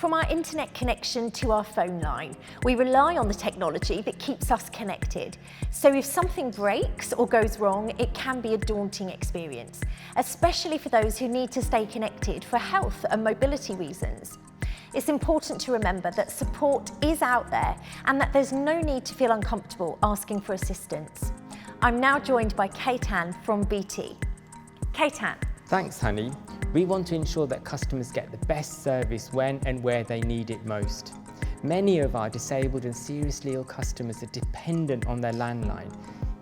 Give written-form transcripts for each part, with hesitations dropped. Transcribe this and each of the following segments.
From our internet connection to our phone line, we rely on the technology that keeps us connected. So if something breaks or goes wrong, it can be a daunting experience, especially for those who need to stay connected for health and mobility reasons. It's important to remember that support is out there and that there's no need to feel uncomfortable asking for assistance. I'm now joined by Ketan from BT. Ketan. Thanks, Honey. We want to ensure that customers get the best service when and where they need it most. Many of our disabled and seriously ill customers are dependent on their landline.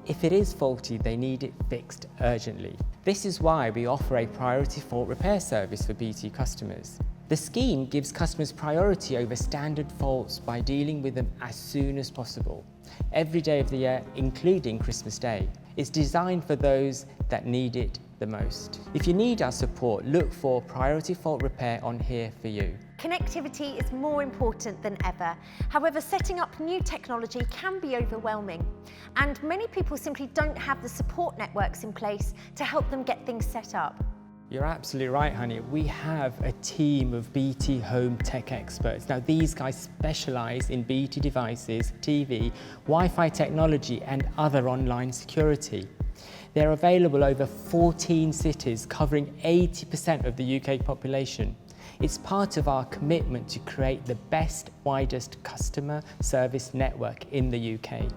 If it is faulty, they need it fixed urgently. This is why we offer a priority fault repair service for BT customers. The scheme gives customers priority over standard faults by dealing with them as soon as possible, every day of the year, including Christmas Day. It's designed for those that need it the most. If you need our support, look for Priority Fault Repair on Here for you. Connectivity is more important than ever. However, setting up new technology can be overwhelming, and many people simply don't have the support networks in place to help them get things set up. You're absolutely right, Honey. We have a team of BT Home Tech experts. Now, these guys specialise in BT devices, TV, Wi-Fi technology and other online security. They're available over 14 cities, covering 80% of the UK population. It's part of our commitment to create the best, widest customer service network in the UK.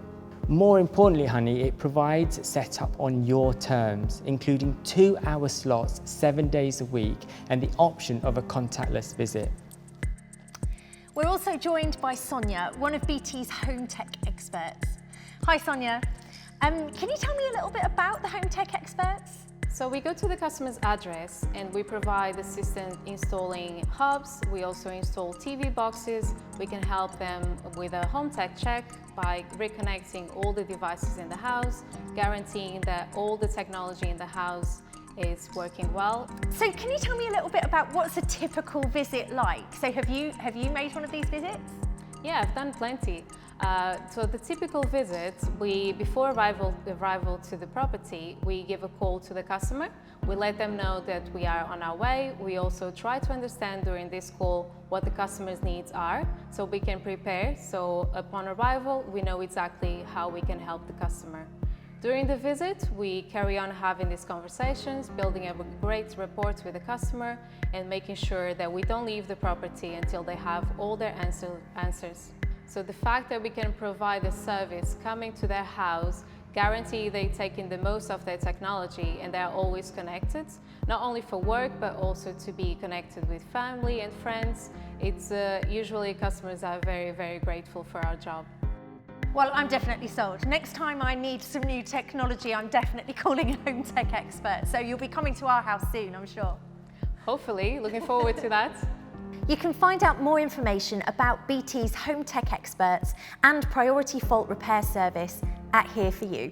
More importantly, Honey, it provides setup on your terms, including 2-hour slots 7 days a week and the option of a contactless visit. We're also joined by Sonia, one of BT's home tech experts. Hi, Sonia. Can you tell me a little bit about the home tech experts? So we go to the customer's address and we provide assistance installing hubs. We also install TV boxes. We can help them with a home tech check by reconnecting all the devices in the house, guaranteeing that all the technology in the house is working well. So can you tell me a little bit about what's a typical visit like? So have you made one of these visits? Yeah, I've done plenty. So the typical visit, before arrival to the property, we give a call to the customer. We let them know that we are on our way. We also try to understand during this call what the customer's needs are, so we can prepare. So upon arrival, we know exactly how we can help the customer. During the visit, we carry on having these conversations, building a great rapport with the customer and making sure that we don't leave the property until they have all their answers. So the fact that we can provide a service coming to their house, guarantee they're taking the most of their technology and they're always connected, not only for work, but also to be connected with family and friends. It's usually customers are very, very grateful for our job. Well, I'm definitely sold. Next time I need some new technology, I'm definitely calling a home tech expert. So you'll be coming to our house soon, I'm sure. Hopefully, looking forward to that. You can find out more information about BT's home tech experts and priority fault repair service at Here for You.